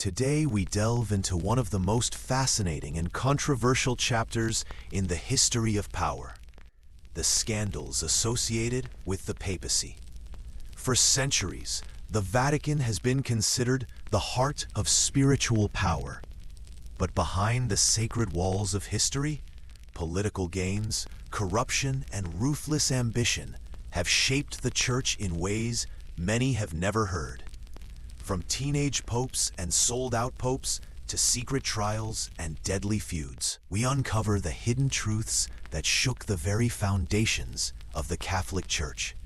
Today we delve into one of the most fascinating and controversial chapters in the history of power, the scandals associated with the papacy. For centuries, the Vatican has been considered the heart of spiritual power. But behind the sacred walls of history, political games, corruption, and ruthless ambition have shaped the Church in ways many have never heard. From teenage popes and sold-out popes to secret trials and deadly feuds, we uncover the hidden truths that shook the very foundations of the Catholic Church.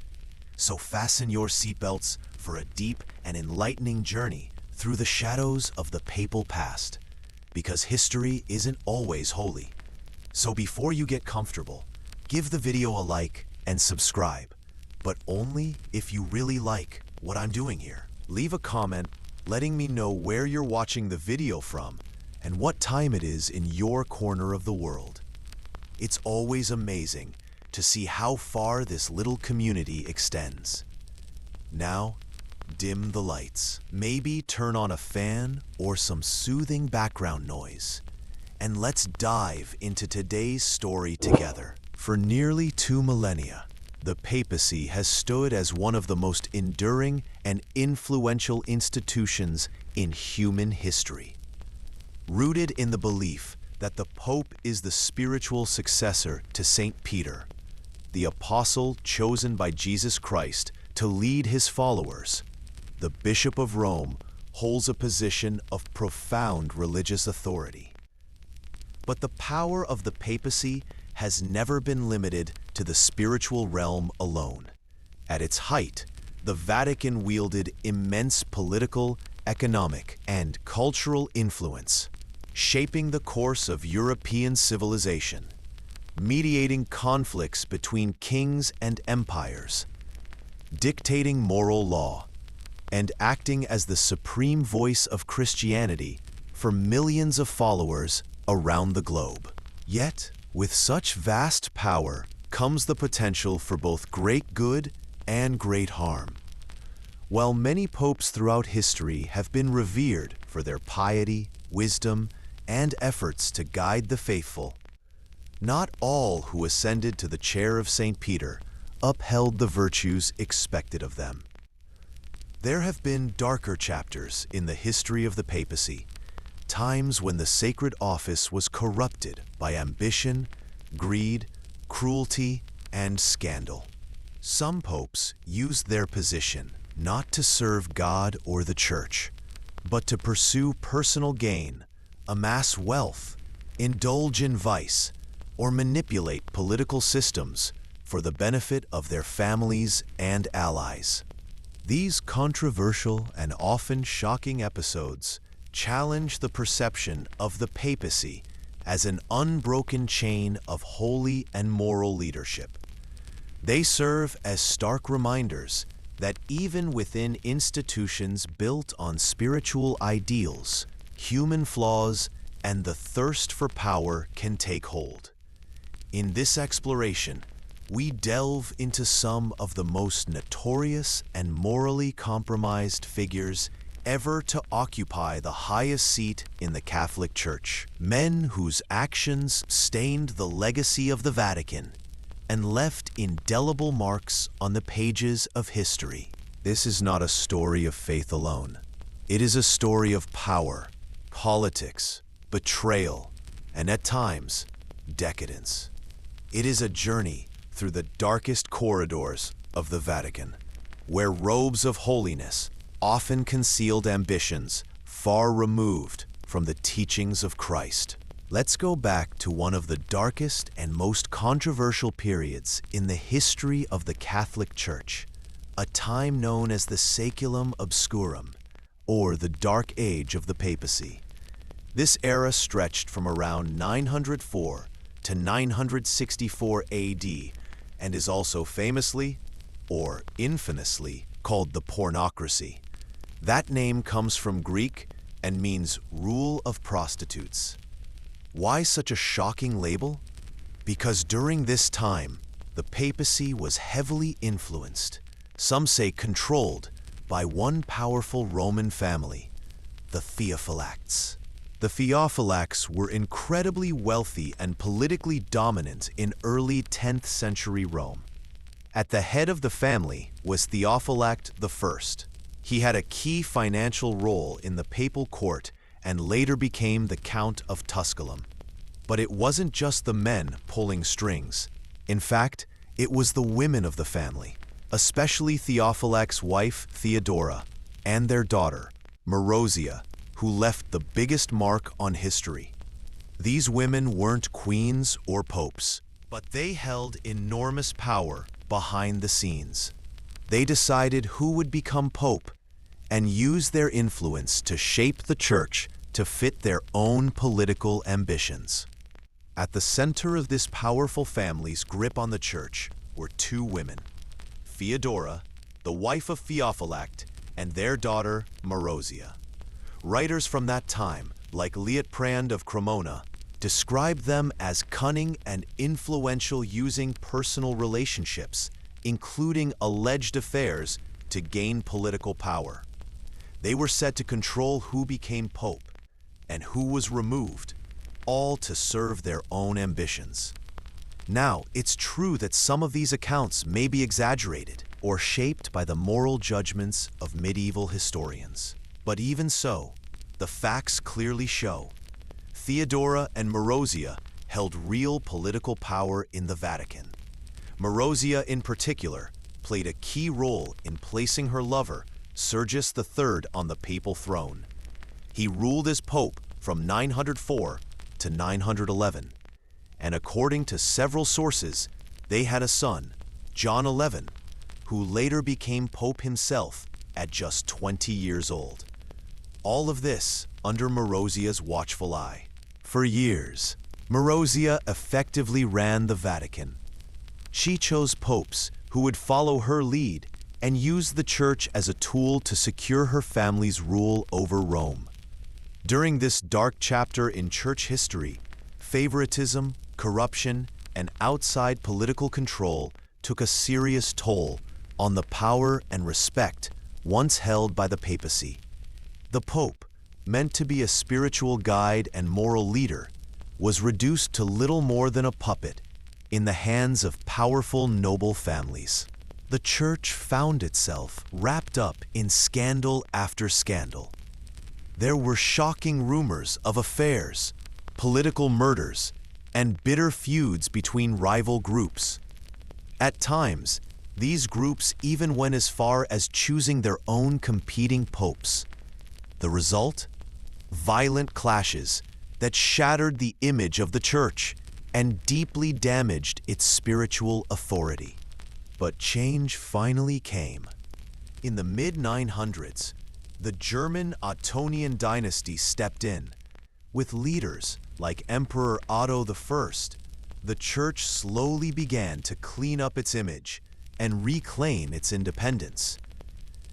So fasten your seatbelts for a deep and enlightening journey through the shadows of the papal past, because history isn't always holy. So before you get comfortable, give the video a like and subscribe, but only if you really like what I'm doing here. Leave a comment letting me know where you're watching the video from and what time it is in your corner of the world. It's always amazing to see how far this little community extends. Now, dim the lights. Maybe turn on a fan or some soothing background noise, and let's dive into today's story together. For nearly 2 millennia, the papacy has stood as one of the most enduring and influential institutions in human history. Rooted in the belief that the Pope is the spiritual successor to Saint Peter, the apostle chosen by Jesus Christ to lead his followers, the Bishop of Rome holds a position of profound religious authority. But the power of the papacy has never been limited to the spiritual realm alone. At its height, the Vatican wielded immense political, economic, and cultural influence, shaping the course of European civilization, mediating conflicts between kings and empires, dictating moral law, and acting as the supreme voice of Christianity for millions of followers around the globe. Yet, with such vast power comes the potential for both great good and great harm. While many popes throughout history have been revered for their piety, wisdom, and efforts to guide the faithful, not all who ascended to the chair of St. Peter upheld the virtues expected of them. There have been darker chapters in the history of the papacy, times when the sacred office was corrupted by ambition, greed, cruelty, and scandal. Some popes used their position not to serve God or the Church, but to pursue personal gain, amass wealth, indulge in vice, or manipulate political systems for the benefit of their families and allies. These controversial and often shocking episodes challenge the perception of the papacy as an unbroken chain of holy and moral leadership. They serve as stark reminders that even within institutions built on spiritual ideals, human flaws and the thirst for power can take hold. In this exploration, we delve into some of the most notorious and morally compromised figures ever to occupy the highest seat in the Catholic Church. Men whose actions stained the legacy of the Vatican and left indelible marks on the pages of history. This is not a story of faith alone. It is a story of power, politics, betrayal, and at times, decadence. It is a journey through the darkest corridors of the Vatican, where robes of holiness often concealed ambitions far removed from the teachings of Christ. Let's go back to one of the darkest and most controversial periods in the history of the Catholic Church, a time known as the Saeculum Obscurum, or the Dark Age of the Papacy. This era stretched from around 904 to 964 AD and is also famously, or infamously, called the Pornocracy. That name comes from Greek and means rule of prostitutes. Why such a shocking label? Because during this time, the papacy was heavily influenced, some say controlled, by one powerful Roman family, the Theophylacts. The Theophylacts were incredibly wealthy and politically dominant in early 10th century Rome. At the head of the family was Theophylact I. He had a key financial role in the papal court and later became the Count of Tusculum. But it wasn't just the men pulling strings. In fact, it was the women of the family, especially Theophylact's wife Theodora and their daughter, Marozia, who left the biggest mark on history. These women weren't queens or popes, but they held enormous power behind the scenes. They decided who would become pope and used their influence to shape the church to fit their own political ambitions. At the center of this powerful family's grip on the church were two women, Theodora, the wife of Theophylact, and their daughter, Marozia. Writers from that time, like Liutprand of Cremona, described them as cunning and influential, using personal relationships, including alleged affairs, to gain political power. They were said to control who became pope and who was removed, all to serve their own ambitions. Now, it's true that some of these accounts may be exaggerated or shaped by the moral judgments of medieval historians. But even so, the facts clearly show Theodora and Marozia held real political power in the Vatican. Marozia, in particular, played a key role in placing her lover, Sergius III, on the papal throne. He ruled as pope from 904 to 911, and according to several sources, they had a son, John XI, who later became pope himself at just 20 years old. All of this under Marozia's watchful eye. For years, Marozia effectively ran the Vatican. She chose popes who would follow her lead and used the church as a tool to secure her family's rule over Rome. During this dark chapter in church history, favoritism, corruption, and outside political control took a serious toll on the power and respect once held by the papacy. The Pope, meant to be a spiritual guide and moral leader, was reduced to little more than a puppet in the hands of powerful noble families. The church found itself wrapped up in scandal after scandal. There were shocking rumors of affairs, political murders, and bitter feuds between rival groups. At times, these groups even went as far as choosing their own competing popes. The result? Violent clashes that shattered the image of the church and deeply damaged its spiritual authority. But change finally came. In the mid-900s, the German Ottonian dynasty stepped in. With leaders like Emperor Otto I, the church slowly began to clean up its image and reclaim its independence.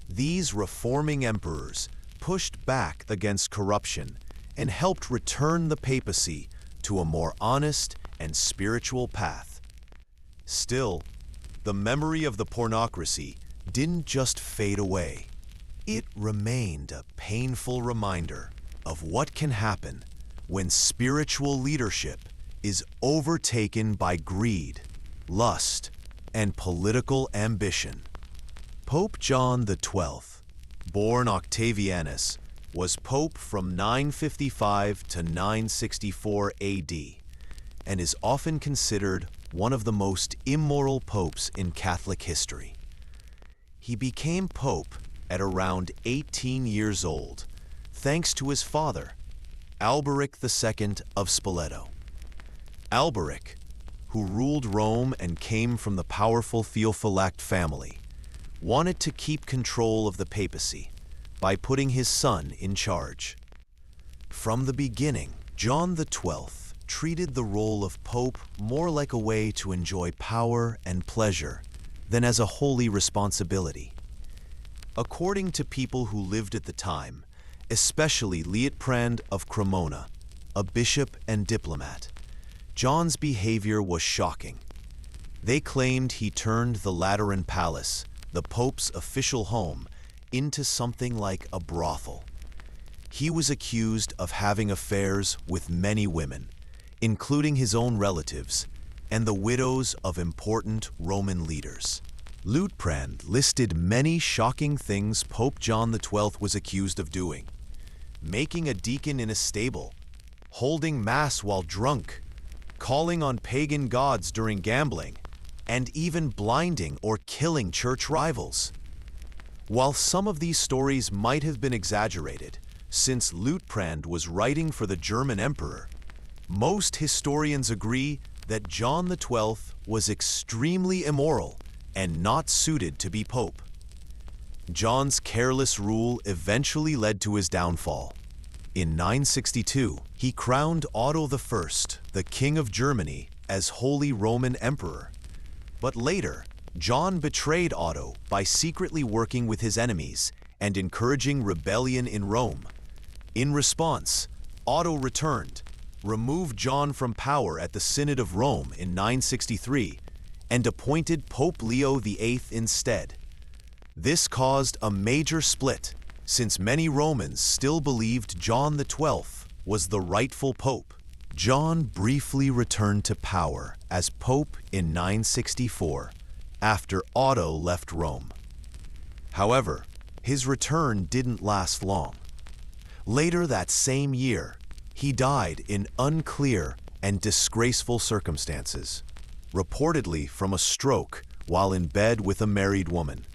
These reforming emperors pushed back against corruption and helped return the papacy to a more honest and spiritual path. Still, the memory of the Pornocracy didn't just fade away. It remained a painful reminder of what can happen when spiritual leadership is overtaken by greed, lust, and political ambition. Pope John XII, born Octavianus, was pope from 955 to 964 AD and is often considered one of the most immoral popes in Catholic history. He became pope at around 18 years old, thanks to his father, Alberic II of Spoleto. Alberic, who ruled Rome and came from the powerful Theophylact family, wanted to keep control of the papacy by putting his son in charge. From the beginning, John XII treated the role of pope more like a way to enjoy power and pleasure than as a holy responsibility. According to people who lived at the time, especially Liutprand of Cremona, a bishop and diplomat, John's behavior was shocking. They claimed he turned the Lateran Palace, the Pope's official home, into something like a brothel. He was accused of having affairs with many women, including his own relatives and the widows of important Roman leaders. Liutprand listed many shocking things Pope John XII was accused of doing: making a deacon in a stable, holding mass while drunk, calling on pagan gods during gambling, and even blinding or killing church rivals. While some of these stories might have been exaggerated, since Liutprand was writing for the German emperor, most historians agree that John XII was extremely immoral and not suited to be pope. John's careless rule eventually led to his downfall. In 962, he crowned Otto I, the King of Germany, as Holy Roman Emperor. But later, John betrayed Otto by secretly working with his enemies and encouraging rebellion in Rome. In response, Otto returned, removed John from power at the Synod of Rome in 963, and appointed Pope Leo VIII instead. This caused a major split, since many Romans still believed John XII was the rightful pope. John briefly returned to power as pope in 964, after Otto left Rome. However, his return didn't last long. Later that same year, he died in unclear and disgraceful circumstances, reportedly from a stroke while in bed with a married woman.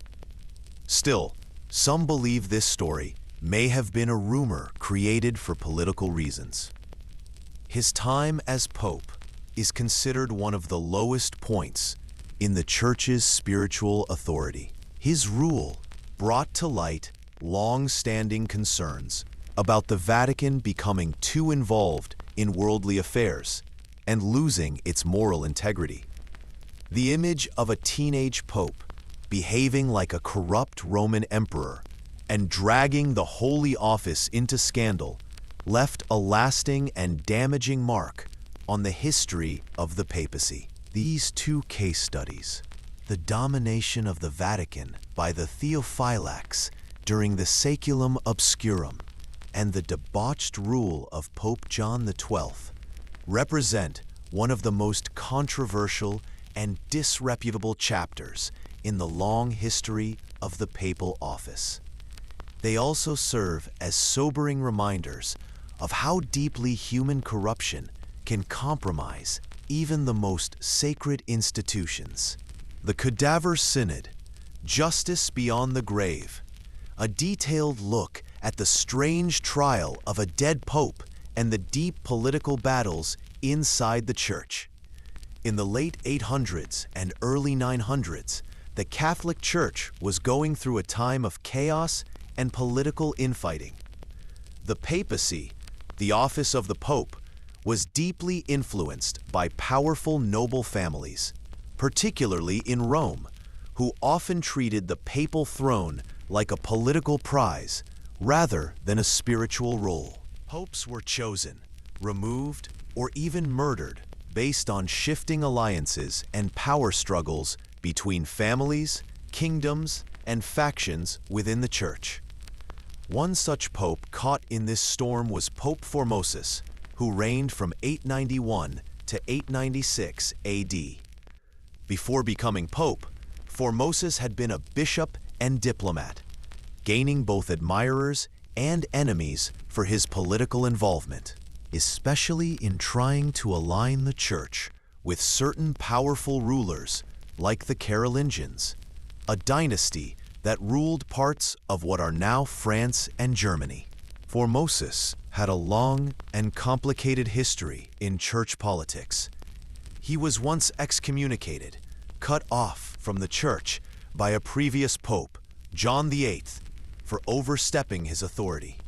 Still, some believe this story may have been a rumor created for political reasons. His time as pope is considered one of the lowest points in the Church's spiritual authority. His rule brought to light long-standing concerns about the Vatican becoming too involved in worldly affairs and losing its moral integrity. The image of a teenage pope behaving like a corrupt Roman emperor and dragging the holy office into scandal left a lasting and damaging mark on the history of the papacy. These two case studies, the domination of the Vatican by the Theophylax during the Saeculum Obscurum and the debauched rule of Pope John XII, represent one of the most controversial and disreputable chapters in the long history of the papal office. They also serve as sobering reminders of how deeply human corruption can compromise even the most sacred institutions. The Cadaver Synod, Justice Beyond the Grave, a detailed look at the strange trial of a dead pope and the deep political battles inside the Church. In the late 800s and early 900s, the Catholic Church was going through a time of chaos and political infighting. The papacy, the office of the pope, was deeply influenced by powerful noble families, particularly in Rome, who often treated the papal throne like a political prize rather than a spiritual role. Popes were chosen, removed, or even murdered based on shifting alliances and power struggles between families, kingdoms, and factions within the Church. One such pope caught in this storm was Pope Formosus, who reigned from 891 to 896 AD. Before becoming pope, Formosus had been a bishop and diplomat, gaining both admirers and enemies for his political involvement, especially in trying to align the Church with certain powerful rulers like the Carolingians, a dynasty that ruled parts of what are now France and Germany. Formosus had a long and complicated history in church politics. He was once excommunicated, cut off from the Church by a previous pope, John VIII, for overstepping his authority,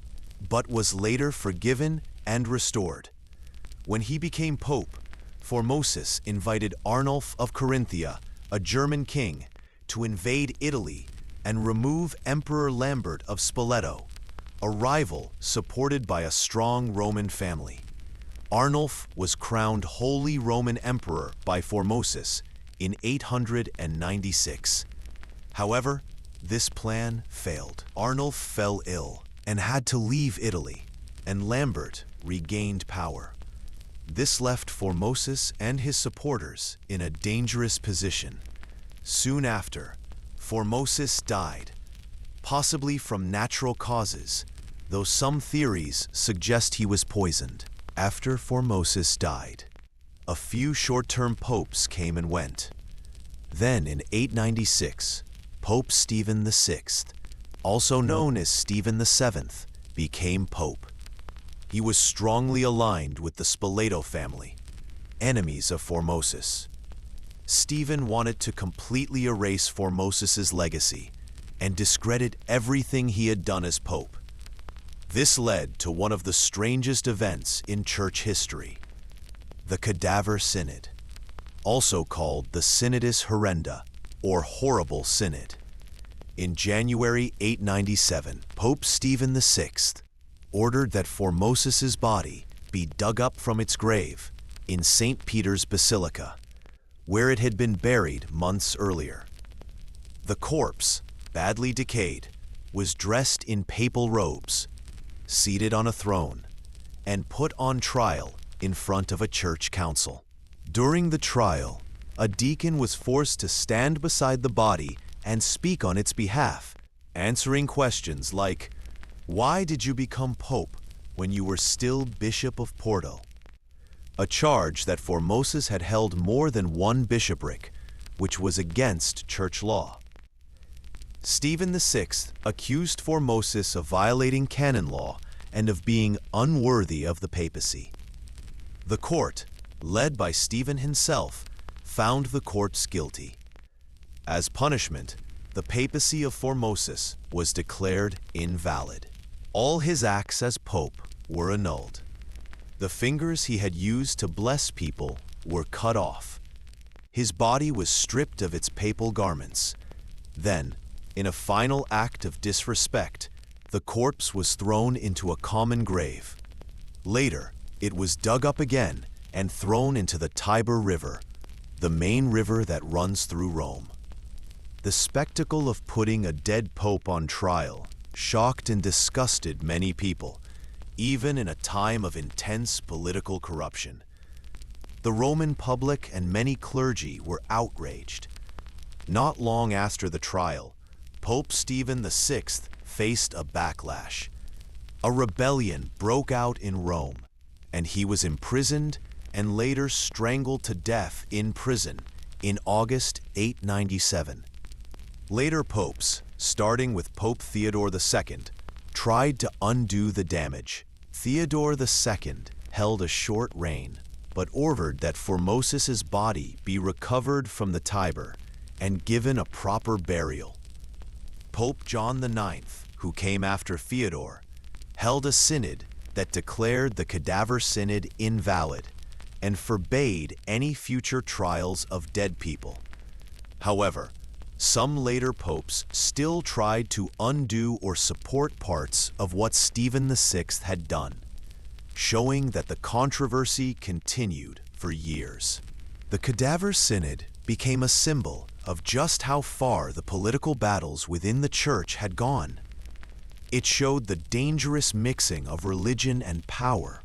but was later forgiven and restored. When he became pope, Formosus invited Arnulf of Carinthia, a German king, to invade Italy and remove Emperor Lambert of Spoleto, a rival supported by a strong Roman family. Arnulf was crowned Holy Roman Emperor by Formosus in 896. However, this plan failed. Arnulf fell ill and had to leave Italy, and Lambert regained power. This left Formosus and his supporters in a dangerous position. Soon after, Formosus died, possibly from natural causes, though some theories suggest he was poisoned. After Formosus died, a few short-term popes came and went. Then in 896, Pope Stephen VI, also known as Stephen VII, became pope. He was strongly aligned with the Spoleto family, enemies of Formosus. Stephen wanted to completely erase Formosus's legacy and discredit everything he had done as pope. This led to one of the strangest events in church history, the Cadaver Synod, also called the Synodus Horrenda, or Horrible Synod. In January 897, Pope Stephen VI ordered that Formosus's body be dug up from its grave in St. Peter's Basilica, where it had been buried months earlier. The corpse, badly decayed, was dressed in papal robes, seated on a throne, and put on trial in front of a church council. During the trial, a deacon was forced to stand beside the body and speak on its behalf, answering questions like, "Why did you become pope when you were still Bishop of Porto?" A charge that Formosus had held more than one bishopric, which was against church law. Stephen VI accused Formosus of violating canon law and of being unworthy of the papacy. The court, led by Stephen himself, found the corpse guilty. As punishment, the papacy of Formosus was declared invalid. All his acts as pope were annulled. The fingers he had used to bless people were cut off. His body was stripped of its papal garments. Then, in a final act of disrespect, the corpse was thrown into a common grave. Later, it was dug up again and thrown into the Tiber River, the main river that runs through Rome. The spectacle of putting a dead pope on trial shocked and disgusted many people, even in a time of intense political corruption. The Roman public and many clergy were outraged. Not long after the trial, Pope Stephen VI faced a backlash. A rebellion broke out in Rome, and he was imprisoned and later strangled to death in prison in August 897. Later popes, starting with Pope Theodore II, tried to undo the damage. Theodore II held a short reign, but ordered that Formosus's body be recovered from the Tiber and given a proper burial. Pope John IX, who came after Theodore, held a synod that declared the Cadaver Synod invalid and forbade any future trials of dead people. However, some later popes still tried to undo or support parts of what Stephen VI had done, showing that the controversy continued for years. The Cadaver Synod became a symbol of just how far the political battles within the church had gone. It showed the dangerous mixing of religion and power,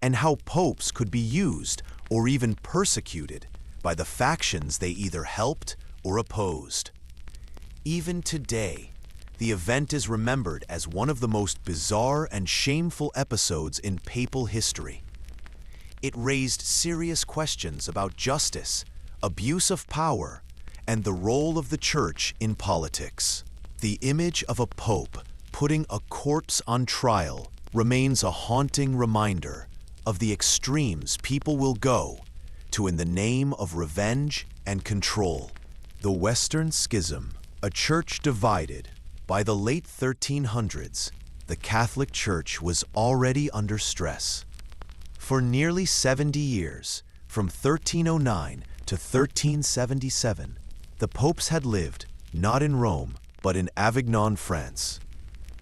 and how popes could be used or even persecuted by the factions they either helped or opposed. Even today, the event is remembered as one of the most bizarre and shameful episodes in papal history. It raised serious questions about justice, abuse of power, and the role of the church in politics. The image of a pope putting a corpse on trial remains a haunting reminder of the extremes people will go to in the name of revenge and control. The Western Schism, a church divided. By the late 1300s, the Catholic Church was already under stress. For nearly 70 years, from 1309 to 1377, the popes had lived not in Rome, but in Avignon, France.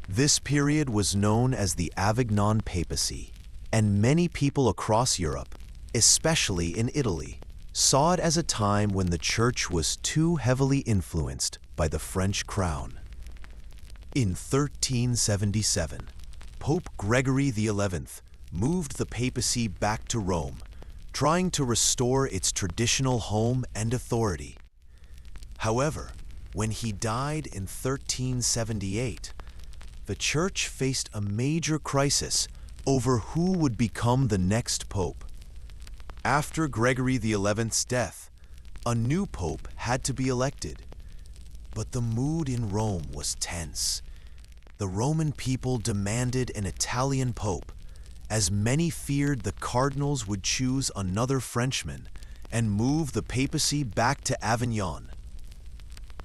This period was known as the Avignon Papacy, and many people across Europe, especially in Italy, saw it as a time when the church was too heavily influenced by the French crown. In 1377, Pope Gregory XI moved the papacy back to Rome, trying to restore its traditional home and authority. However, when he died in 1378, the Church faced a major crisis over who would become the next pope. After Gregory XI's death, a new pope had to be elected. But the mood in Rome was tense. The Roman people demanded an Italian pope, as many feared the cardinals would choose another Frenchman and move the papacy back to Avignon.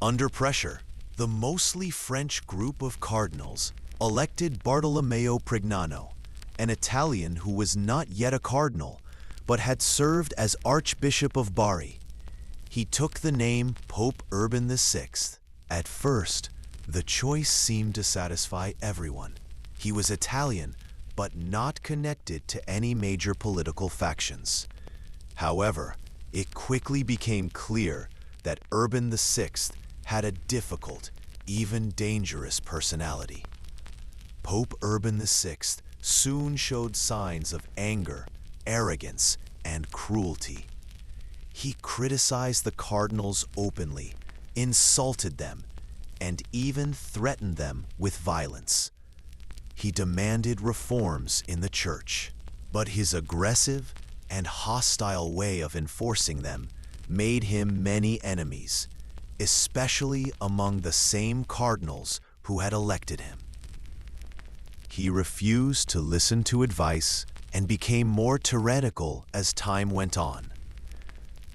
Under pressure, the mostly French group of cardinals elected Bartolomeo Prignano, an Italian who was not yet a cardinal, but had served as Archbishop of Bari. He took the name Pope Urban VI. At first, the choice seemed to satisfy everyone. He was Italian, but not connected to any major political factions. However, it quickly became clear that Urban VI had a difficult, even dangerous personality. Pope Urban VI soon showed signs of anger, arrogance, and cruelty. He criticized the cardinals openly, insulted them, and even threatened them with violence. He demanded reforms in the church, but his aggressive and hostile way of enforcing them made him many enemies, especially among the same cardinals who had elected him. He refused to listen to advice and became more tyrannical as time went on.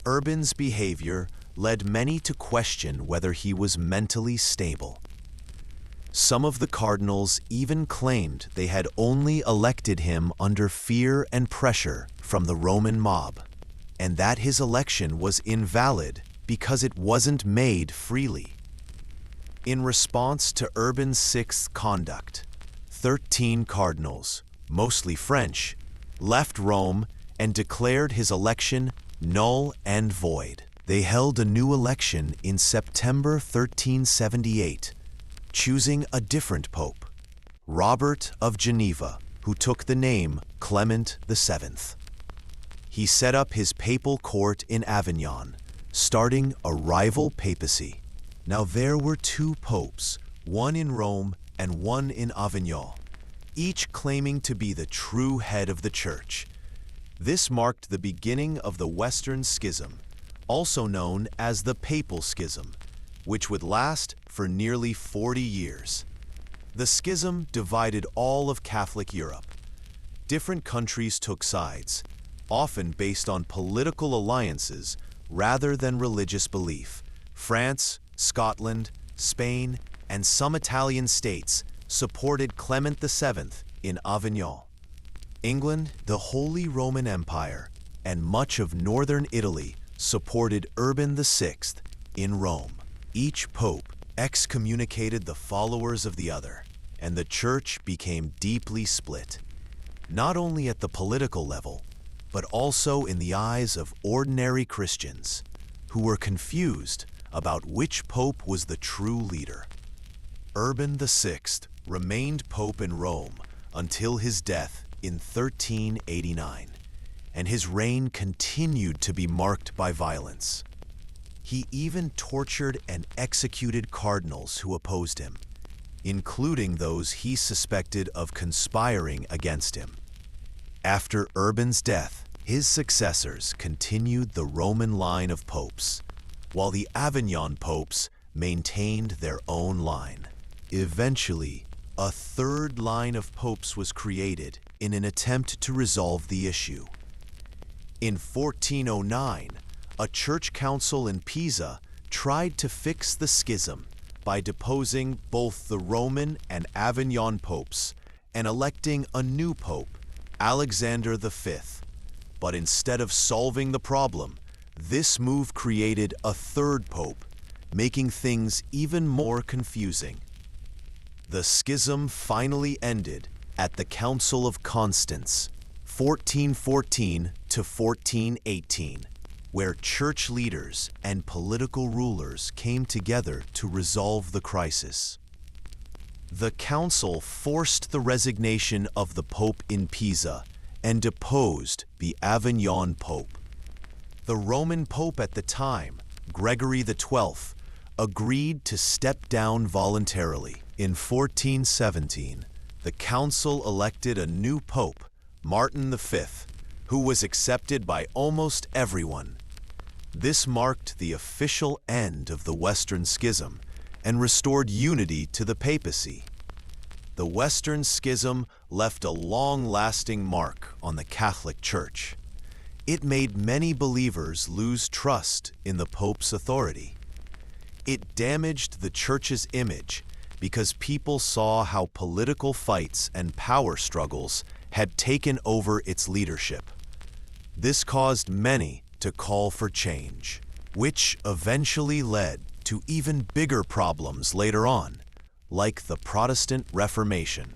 Urban's behavior led many to question whether he was mentally stable. Some of the cardinals even claimed they had only elected him under fear and pressure from the Roman mob, and that his election was invalid because it wasn't made freely. In response to Urban VI's conduct, 13 cardinals, mostly French, left Rome and declared his election null and void. They held a new election in September 1378, choosing a different pope, Robert of Geneva, who took the name Clement VII. He set up his papal court in Avignon, starting a rival papacy. Now there were two popes, one in Rome and one in Avignon, each claiming to be the true head of the church. This marked the beginning of the Western Schism, also known as the Papal Schism, which would last for nearly 40 years. The schism divided all of Catholic Europe. Different countries took sides, often based on political alliances rather than religious belief. France, Scotland, Spain, and some Italian states supported Clement VII in Avignon. England, the Holy Roman Empire, and much of northern Italy supported Urban VI in Rome. Each pope excommunicated the followers of the other, and the church became deeply split, not only at the political level, but also in the eyes of ordinary Christians, who were confused about which pope was the true leader. Urban VI remained pope in Rome until his death in 1389, and his reign continued to be marked by violence. He even tortured and executed cardinals who opposed him, including those he suspected of conspiring against him. After Urban's death, his successors continued the Roman line of popes, while the Avignon popes maintained their own line. Eventually, a third line of popes was created in an attempt to resolve the issue. In 1409, a church council in Pisa tried to fix the schism by deposing both the Roman and Avignon popes and electing a new pope, Alexander V. But instead of solving the problem, this move created a third pope, making things even more confusing. The schism finally ended at the Council of Constance, 1414 to 1418, where church leaders and political rulers came together to resolve the crisis. The council forced the resignation of the Pope in Pisa and deposed the Avignon Pope. The Roman Pope at the time, Gregory XII, agreed to step down voluntarily. In 1417, the council elected a new pope, Martin V, who was accepted by almost everyone. This marked the official end of the Western Schism and restored unity to the papacy. The Western Schism left a long-lasting mark on the Catholic Church. It made many believers lose trust in the Pope's authority. It damaged the Church's image because people saw how political fights and power struggles had taken over its leadership. This caused many to call for change, which eventually led to even bigger problems later on, like the Protestant Reformation.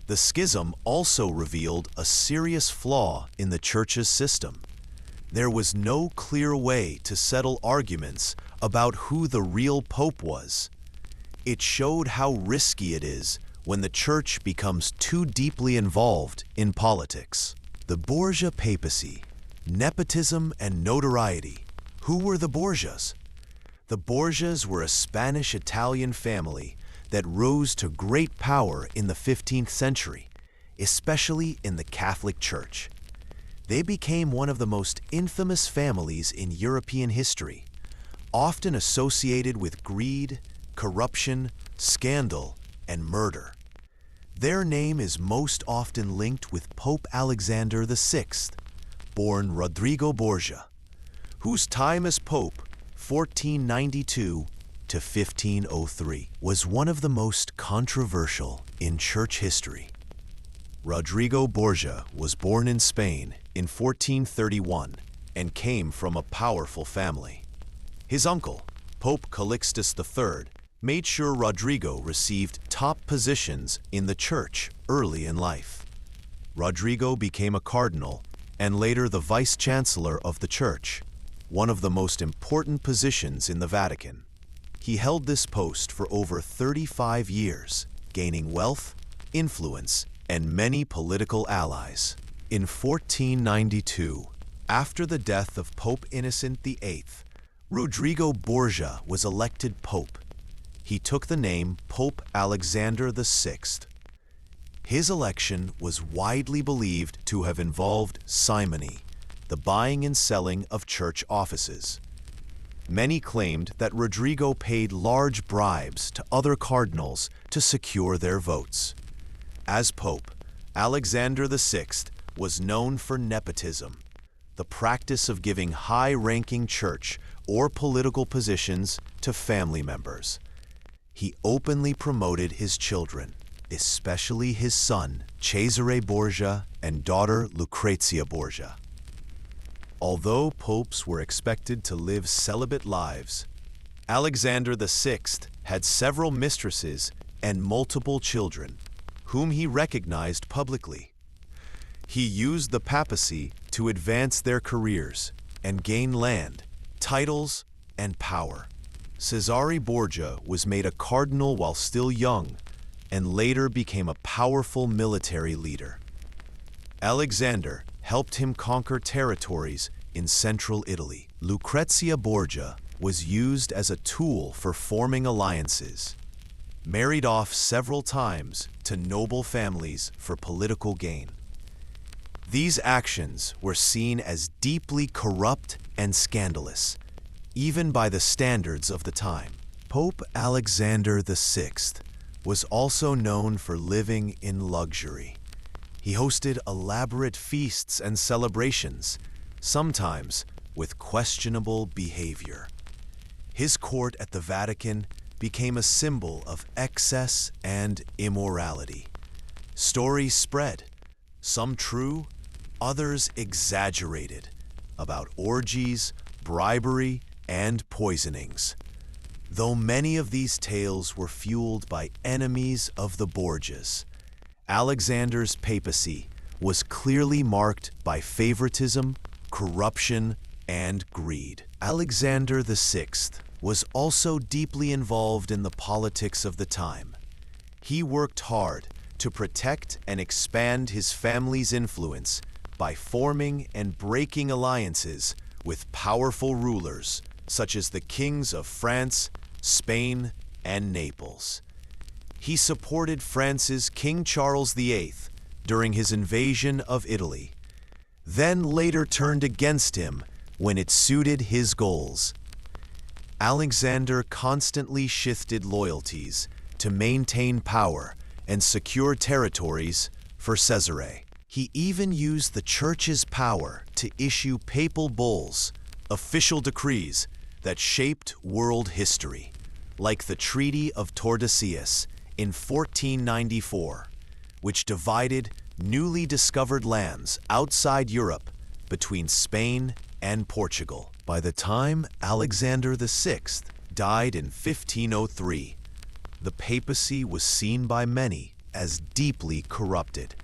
The schism also revealed a serious flaw in the Church's system. There was no clear way to settle arguments about who the real pope was. It showed how risky it is when the Church becomes too deeply involved in politics. The Borgia papacy, nepotism and notoriety. Who were the Borgias? The Borgias were a Spanish-Italian family that rose to great power in the 15th century, especially in the Catholic Church. They became one of the most infamous families in European history, often associated with greed, corruption, scandal, and murder. Their name is most often linked with Pope Alexander VI, born Rodrigo Borgia, whose time as Pope, 1492 to 1503, was one of the most controversial in Church history. Rodrigo Borgia was born in Spain in 1431 and came from a powerful family. His uncle, Pope Calixtus III, made sure Rodrigo received top positions in the Church early in life. Rodrigo became a cardinal and later the vice-chancellor of the Church, one of the most important positions in the Vatican. He held this post for over 35 years, gaining wealth, influence, and many political allies. In 1492, after the death of Pope Innocent VIII, Rodrigo Borgia was elected pope. He took the name Pope Alexander VI. His election was widely believed to have involved simony, the buying and selling of church offices. Many claimed that Rodrigo paid large bribes to other cardinals to secure their votes. As pope, Alexander VI was known for nepotism, the practice of giving high-ranking church or political positions to family members. He openly promoted his children, especially his son, Cesare Borgia, and daughter Lucrezia Borgia. Although popes were expected to live celibate lives, Alexander VI had several mistresses and multiple children, whom he recognized publicly. He used the papacy to advance their careers and gain land, titles, and power. Cesare Borgia was made a cardinal while still young, and later became a powerful military leader. Alexander helped him conquer territories in central Italy. Lucrezia Borgia was used as a tool for forming alliances, married off several times to noble families for political gain. These actions were seen as deeply corrupt and scandalous, even by the standards of the time. Pope Alexander VI was also known for living in luxury. He hosted elaborate feasts and celebrations, sometimes with questionable behavior. His court at the Vatican became a symbol of excess and immorality. Stories spread, some true, others exaggerated, about orgies, bribery, and poisonings. Though many of these tales were fueled by enemies of the Borgias, Alexander's papacy was clearly marked by favoritism, corruption, and greed. Alexander VI was also deeply involved in the politics of the time. He worked hard to protect and expand his family's influence by forming and breaking alliances with powerful rulers such as the kings of France, Spain, and Naples. He supported France's King Charles VIII during his invasion of Italy, then later turned against him when it suited his goals. Alexander constantly shifted loyalties to maintain power and secure territories for Caesarea. He even used the Church's power to issue papal bulls, official decrees that shaped world history, like the Treaty of Tordesillas in 1494, which divided newly discovered lands outside Europe between Spain and Portugal. By the time Alexander VI died in 1503, the papacy was seen by many as deeply corrupted.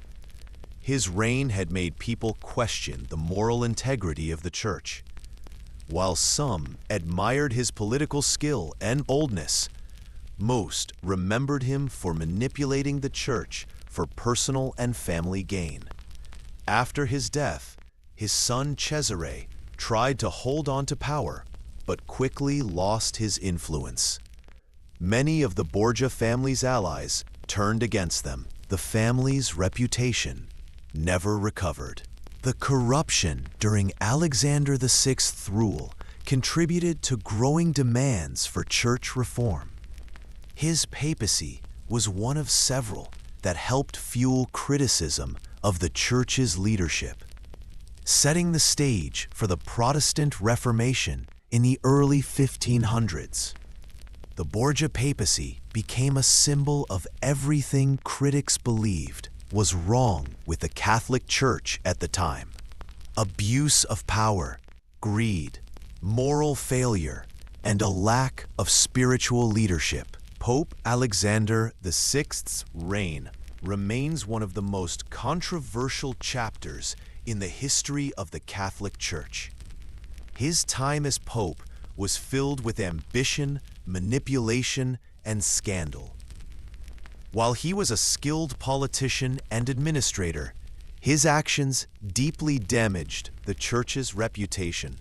His reign had made people question the moral integrity of the Church. While some admired his political skill and boldness, most remembered him for manipulating the Church for personal and family gain. After his death, his son Cesare tried to hold on to power, but quickly lost his influence. Many of the Borgia family's allies turned against them. The family's reputation never recovered. The corruption during Alexander VI's rule contributed to growing demands for church reform. His papacy was one of several that helped fuel criticism of the Church's leadership, setting the stage for the Protestant Reformation in the early 1500s. The Borgia papacy became a symbol of everything critics believed was wrong with the Catholic Church at the time: abuse of power, greed, moral failure, and a lack of spiritual leadership. Pope Alexander VI's reign remains one of the most controversial chapters in the history of the Catholic Church. His time as Pope was filled with ambition, manipulation, and scandal. While he was a skilled politician and administrator, his actions deeply damaged the Church's reputation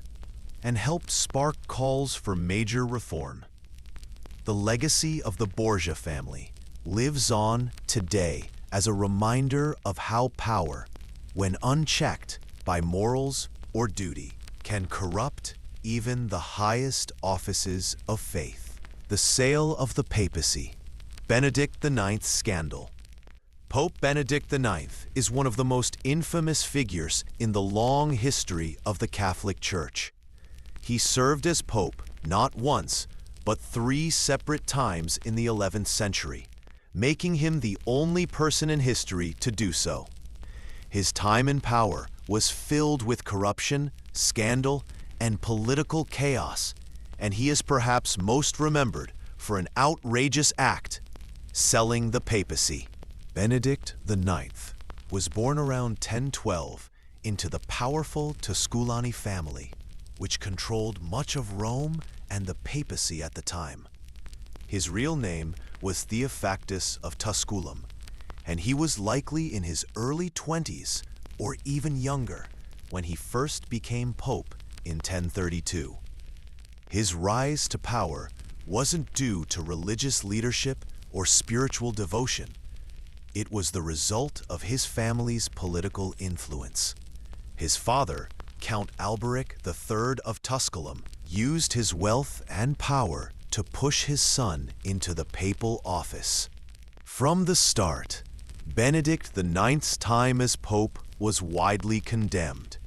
and helped spark calls for major reform. The legacy of the Borgia family lives on today as a reminder of how power, when unchecked by morals or duty, can corrupt even the highest offices of faith. The sale of the papacy. Benedict IX scandal. Pope Benedict IX is one of the most infamous figures in the long history of the Catholic Church. He served as pope not once, but 3 separate times in the 11th century, making him the only person in history to do so. His time in power was filled with corruption, scandal, and political chaos, and he is perhaps most remembered for an outrageous act: selling the papacy. Benedict IX was born around 1012 into the powerful Tusculani family, which controlled much of Rome and the papacy at the time. His real name was Theophactus of Tusculum, and he was likely in his early 20s or even younger when he first became pope in 1032. His rise to power wasn't due to religious leadership or spiritual devotion. It was the result of his family's political influence. His father, Count Alberic III of Tusculum, used his wealth and power to push his son into the papal office. From the start, Benedict IX's time as pope was widely condemned.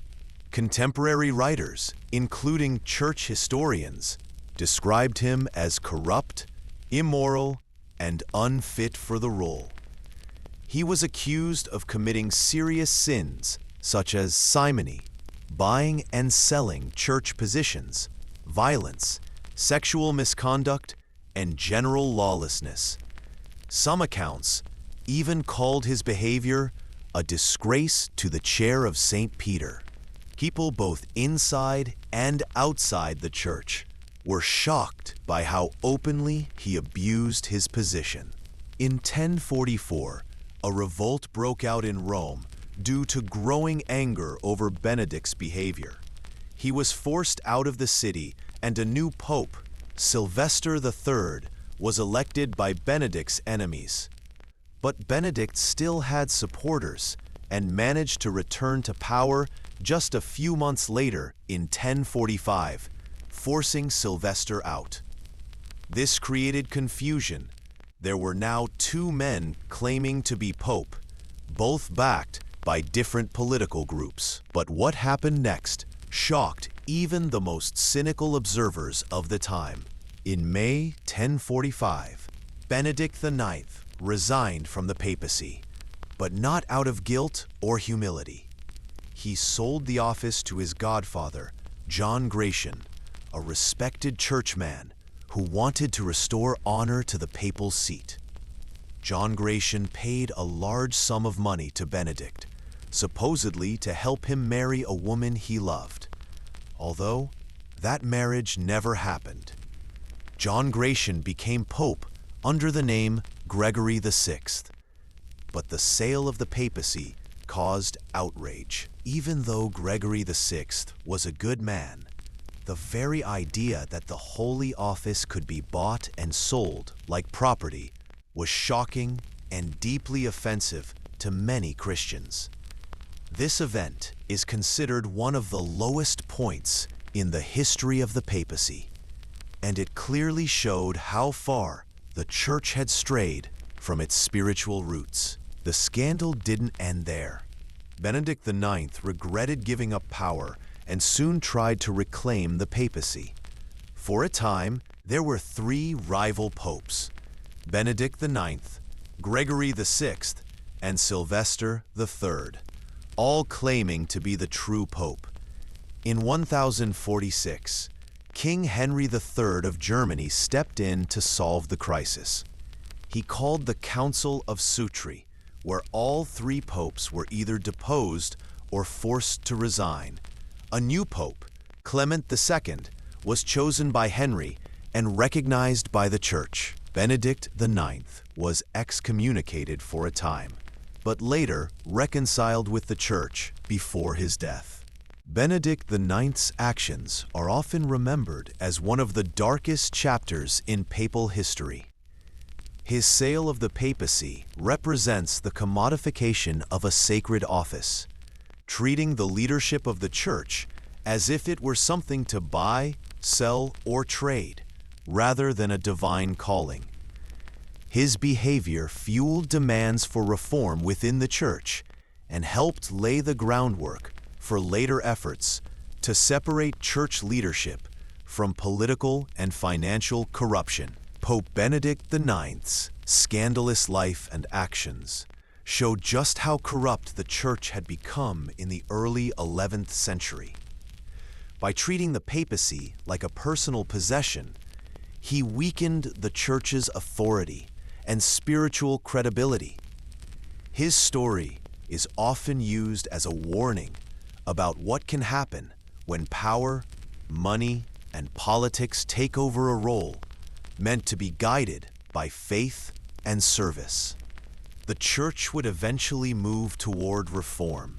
Contemporary writers, including church historians, described him as corrupt, immoral, and unfit for the role. He was accused of committing serious sins such as simony, buying and selling church positions, violence, sexual misconduct, and general lawlessness. Some accounts even called his behavior a disgrace to the chair of St. Peter. People both inside and outside the church were shocked by how openly he abused his position. In 1044, a revolt broke out in Rome due to growing anger over Benedict's behavior. He was forced out of the city, and a new pope, Sylvester III, was elected by Benedict's enemies. But Benedict still had supporters and managed to return to power just a few months later in 1045, forcing Sylvester out. This created confusion. There were now two men claiming to be pope, both backed by different political groups. But what happened next shocked even the most cynical observers of the time. In May 1045, Benedict IX resigned from the papacy, but not out of guilt or humility. He sold the office to his godfather, John Gratian, a respected churchman who wanted to restore honor to the papal seat. John Gratian paid a large sum of money to Benedict, supposedly to help him marry a woman he loved. Although that marriage never happened. John Gratian became pope under the name Gregory VI. But the sale of the papacy caused outrage. Even though Gregory VI was a good man, the very idea that the holy office could be bought and sold like property was shocking and deeply offensive to many Christians. This event is considered one of the lowest points in the history of the papacy, and it clearly showed how far the church had strayed from its spiritual roots. The scandal didn't end there. Benedict IX regretted giving up power and soon tried to reclaim the papacy. For a time, there were three rival popes: Benedict IX, Gregory VI, and Sylvester III, all claiming to be the true pope. In 1046, King Henry III of Germany stepped in to solve the crisis. He called the Council of Sutri, where all three popes were either deposed or forced to resign. A new pope, Clement II, was chosen by Henry and recognized by the Church. Benedict IX was excommunicated for a time, but later reconciled with the Church before his death. Benedict IX's actions are often remembered as one of the darkest chapters in papal history. His sale of the papacy represents the commodification of a sacred office, treating the leadership of the Church as if it were something to buy, sell, or trade, rather than a divine calling. His behavior fueled demands for reform within the Church and helped lay the groundwork for later efforts to separate church leadership from political and financial corruption. Pope Benedict IX's scandalous life and actions showed just how corrupt the Church had become in the early 11th century. By treating the papacy like a personal possession, he weakened the Church's authority and spiritual credibility. His story is often used as a warning about what can happen when power, money, and politics take over a role meant to be guided by faith and service. The Church would eventually move toward reform,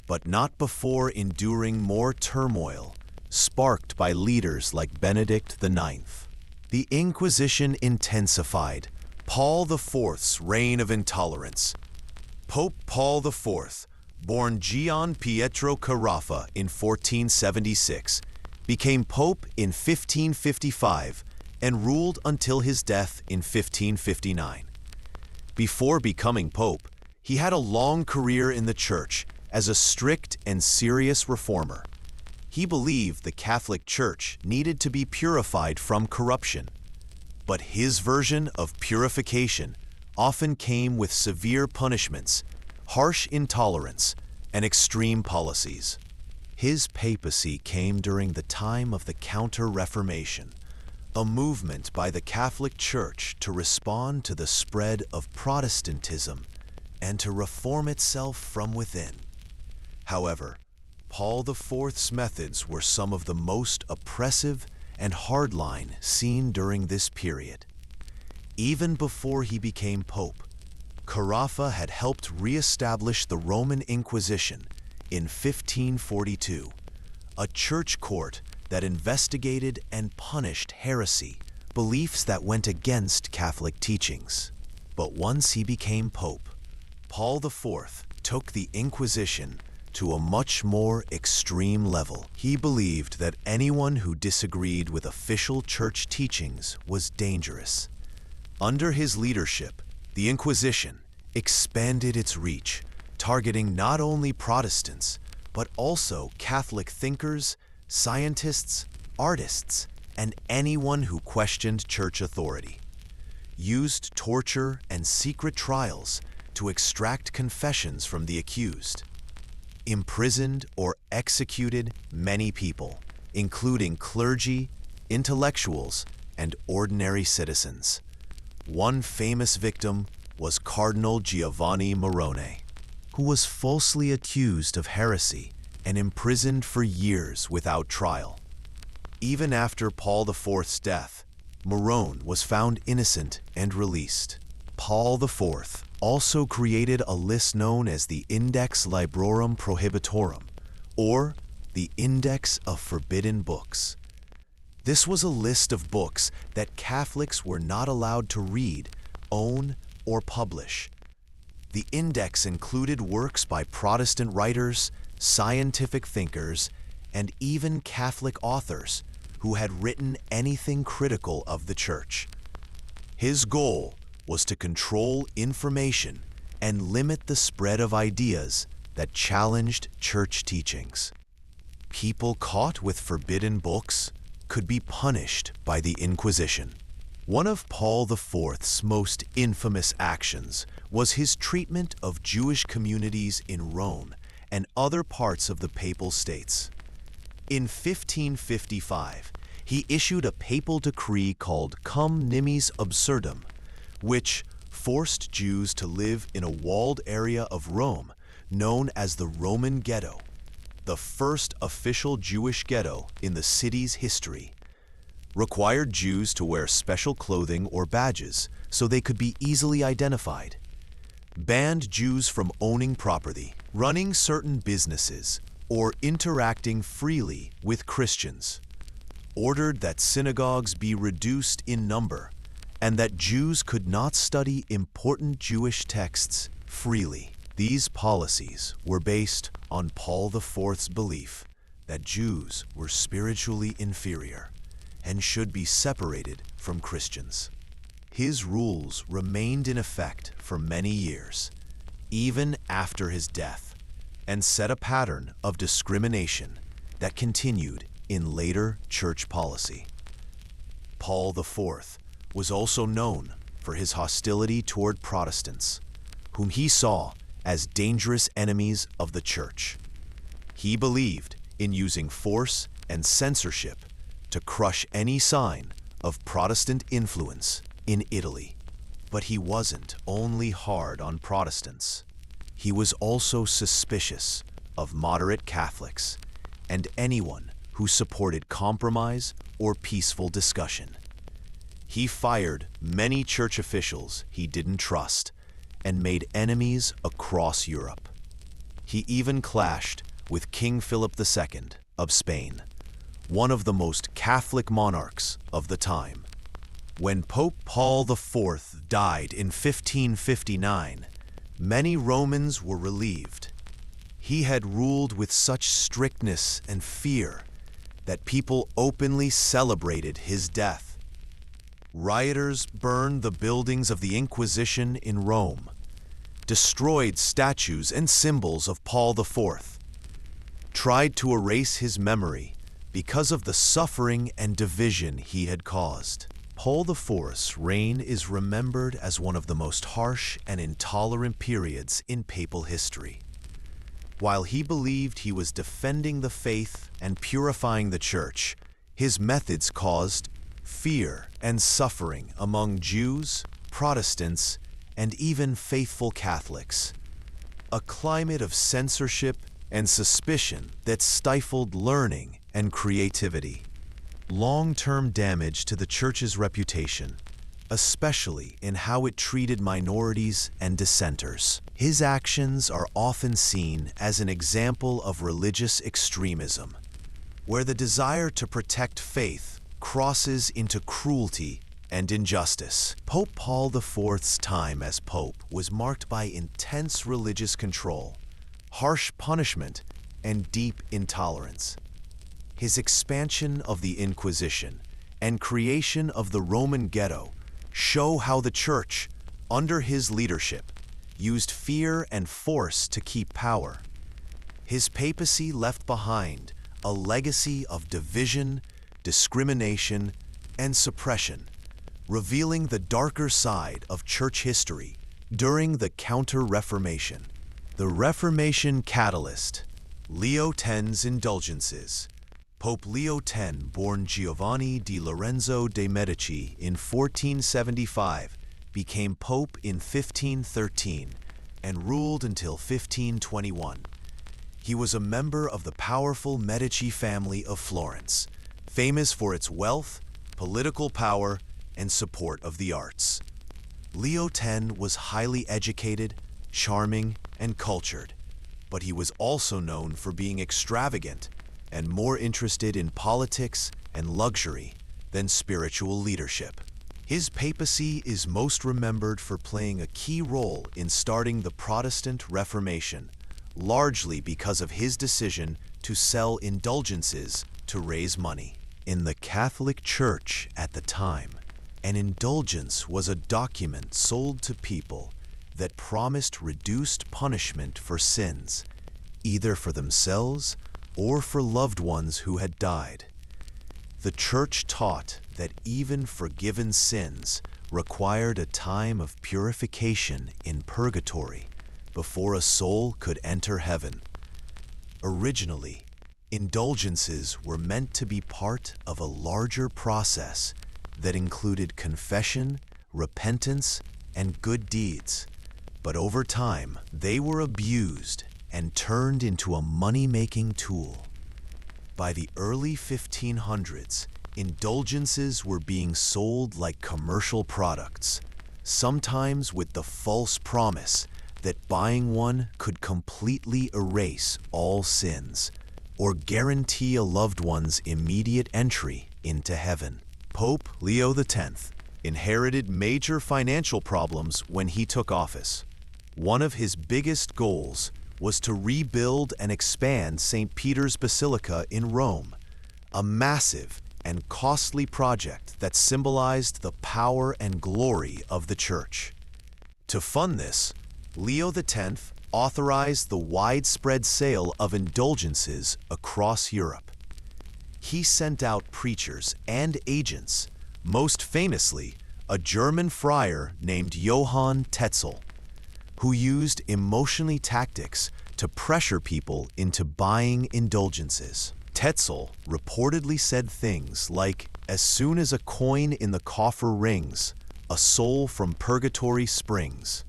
but not before enduring more turmoil sparked by leaders like Benedict IX. The Inquisition intensified Paul IV's reign of intolerance. Pope Paul IV, born Gian Pietro Carafa in 1476, became pope in 1555 and ruled until his death in 1559. Before becoming pope, he had a long career in the Church as a strict and serious reformer. He believed the Catholic Church needed to be purified from corruption, but his version of purification often came with severe punishments, harsh intolerance, and extreme policies. His papacy came during the time of the Counter-Reformation, a movement by the Catholic Church to respond to the spread of Protestantism and to reform itself from within. However, Paul IV's methods were some of the most oppressive and hardline seen during this period. Even before he became pope, Carafa had helped re-establish the Roman Inquisition in 1542, a church court that investigated and punished heresy, beliefs that went against Catholic teachings. But once he became pope, Paul IV took the Inquisition to a much more extreme level. He believed that anyone who disagreed with official church teachings was dangerous. Under his leadership, the Inquisition expanded its reach, targeting not only Protestants, but also Catholic thinkers, scientists, artists, and anyone who questioned church authority. Used torture and secret trials to extract confessions from the accused. Imprisoned or executed many people, including clergy, intellectuals, and ordinary citizens. One famous victim was Cardinal Giovanni Morone, who was falsely accused of heresy and imprisoned for years without trial. Even after Paul IV's death, Morone was found innocent and released. Paul IV also created a list known as the Index Librorum Prohibitorum, or the Index of Forbidden Books. This was a list of books that Catholics were not allowed to read, own, or publish. The index included works by Protestant writers, scientific thinkers, and even Catholic authors who had written anything critical of the Church. His goal was to control information and limit the spread of ideas that challenged church teachings. People caught with forbidden books could be punished by the Inquisition. One of Paul IV's most infamous actions was his treatment of Jewish communities in Rome and other parts of the Papal States. In 1555, he issued a papal decree called Cum Nimis Absurdum, which forced Jews to live in a walled area of Rome known as the Roman Ghetto, the first official Jewish ghetto in the city's history. Required Jews to wear special clothing or badges so they could be easily identified. Banned Jews from owning property, running certain businesses, or interacting freely with Christians. Ordered that synagogues be reduced in number and that Jews could not study important Jewish texts freely. These policies were based on Paul IV's belief that Jews were spiritually inferior and should be separated from Christians. His rules remained in effect for many years, even after his death, and set a pattern of discrimination that continued in later church policy. Paul IV was also known for his hostility toward Protestants, whom he saw as dangerous enemies of the Church. He believed in using force and censorship to crush any sign of Protestant influence in Italy. But he wasn't only hard on Protestants. He was also suspicious of moderate Catholics and anyone who supported compromise or peaceful discussion. He fired many church officials he didn't trust and made enemies across Europe. He even clashed with King Philip II of Spain, one of the most Catholic monarchs of the time. When Pope Paul IV died in 1559, many Romans were relieved. He had ruled with such strictness and fear that people openly celebrated his death. Rioters burned the buildings of the Inquisition in Rome, destroyed statues and symbols of Paul IV, tried to erase his memory because of the suffering and division he had caused. Paul IV's reign is remembered as one of the most harsh and intolerant periods in papal history. While he believed he was defending the faith and purifying the Church, his methods caused fear and suffering among Jews, Protestants, and even faithful Catholics. A climate of censorship and suspicion that stifled learning and creativity. Long-term damage to the Church's reputation especially in how it treated minorities and dissenters. His actions are often seen as an example of religious extremism, where the desire to protect faith crosses into cruelty and injustice. Pope Paul IV's time as pope was marked by intense religious control, harsh punishment, and deep intolerance. His expansion of the Inquisition and creation of the Roman ghetto show how the Church, under his leadership, used fear and force to keep power. His papacy left behind a legacy of division, discrimination, and suppression, revealing the darker side of Church history during the Counter-Reformation. The Reformation catalyst, Leo X's Indulgences. Pope Leo X, born Giovanni di Lorenzo de' Medici in 1475, became pope in 1513 and ruled until 1521. He was a member of the powerful Medici family of Florence, famous for its wealth, political power, and support of the arts. Leo X was highly educated, charming, and cultured, but he was also known for being extravagant and more interested in politics and luxury than spiritual leadership. His papacy is most remembered for playing a key role in starting the Protestant Reformation, largely because of his decision to sell indulgences to raise money. In the Catholic Church at the time, an indulgence was a document sold to people that promised reduced punishment for sins, either for themselves or for loved ones who had died. The Church taught that even forgiven sins required a time of purification in purgatory before a soul could enter heaven. Originally, indulgences were meant to be part of a larger process that included confession, repentance, and good deeds. But over time, they were abused and turned into a money-making tool. By the early 1500s, indulgences were being sold like commercial products, sometimes with the false promise that buying one could completely erase all sins or guarantee a loved one's immediate entry into heaven. Pope Leo X inherited major financial problems when he took office. One of his biggest goals was to rebuild and expand St. Peter's Basilica in Rome, a massive and costly project that symbolized the power and glory of the Church. To fund this, Leo X authorized the widespread sale of indulgences across Europe. He sent out preachers and agents, most famously a German friar named Johann Tetzel, who used emotional tactics to pressure people into buying indulgences. Tetzel reportedly said things like, "As soon as a coin in the coffer rings, a soul from purgatory springs."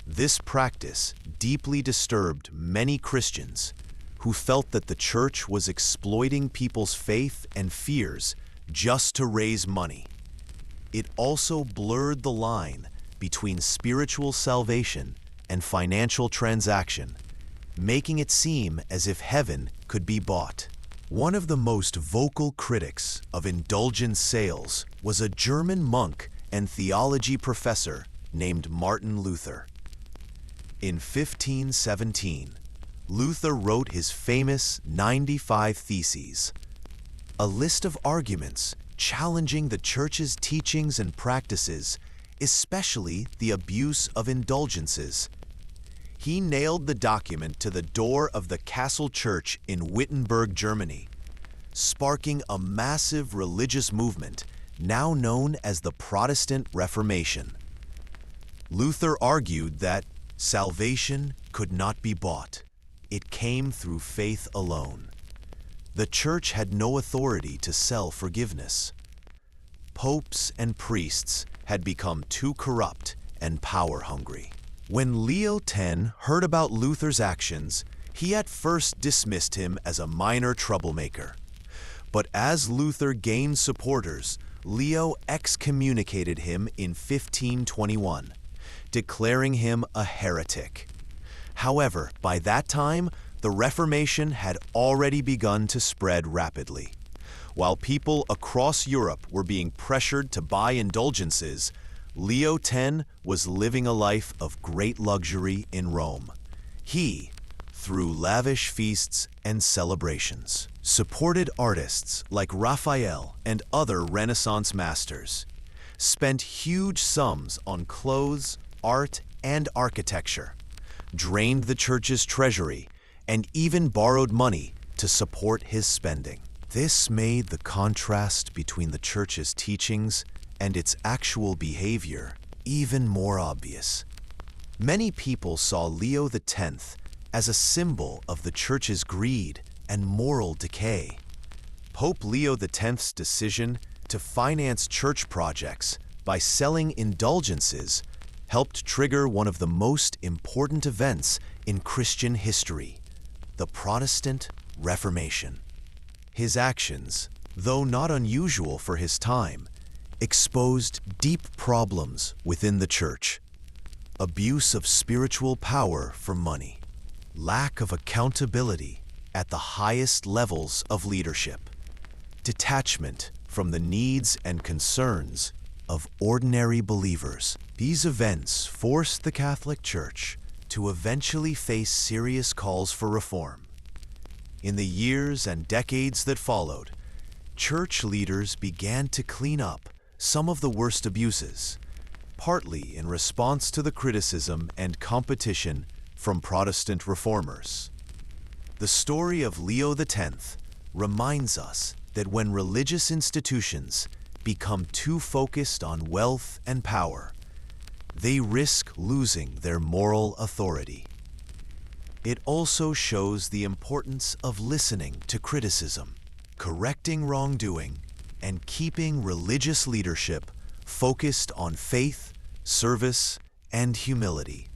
This practice deeply disturbed many Christians who felt that the Church was exploiting people's faith and fears just to raise money. It also blurred the line between spiritual salvation and financial transaction, making it seem as if heaven could be bought. One of the most vocal critics of indulgence sales was a German monk and theology professor named Martin Luther. In 1517, Luther wrote his famous 95 Theses, a list of arguments challenging the Church's teachings and practices, especially the abuse of indulgences. He nailed the document to the door of the Castle Church in Wittenberg, Germany, sparking a massive religious movement now known as the Protestant Reformation. Luther argued that salvation could not be bought. It came through faith alone. The Church had no authority to sell forgiveness. Popes and priests had become too corrupt and power-hungry. When Leo X heard about Luther's actions, he at first dismissed him as a minor troublemaker. But as Luther gained supporters, Leo excommunicated him in 1521, declaring him a heretic. However, by that time, the Reformation had already begun to spread rapidly. While people across Europe were being pressured to buy indulgences, Leo X was living a life of great luxury in Rome. He, through lavish feasts and celebrations, supported artists like Raphael and other Renaissance masters, spent huge sums on clothes, art, and architecture, drained the church's treasury, and even borrowed money to support his spending. This made the contrast between the church's teachings and its actual behavior even more obvious. Many people saw Leo X as a symbol of the church's greed and moral decay. Pope Leo X's decision to finance church projects by selling indulgences helped trigger one of the most important events in Christian history, the Protestant Reformation. His actions, though not unusual for his time, exposed deep problems within the church: abuse of spiritual power for money, lack of accountability at the highest levels of leadership, detachment from the needs and concerns of ordinary believers. These events forced the Catholic Church to eventually face serious calls for reform. In the years and decades that followed, church leaders began to clean up some of the worst abuses, partly in response to the criticism and competition from Protestant reformers. The story of Leo X reminds us that when religious institutions become too focused on wealth and power, they risk losing their moral authority. It also shows the importance of listening to criticism, correcting wrongdoing, and keeping religious leadership focused on faith, service, and humility.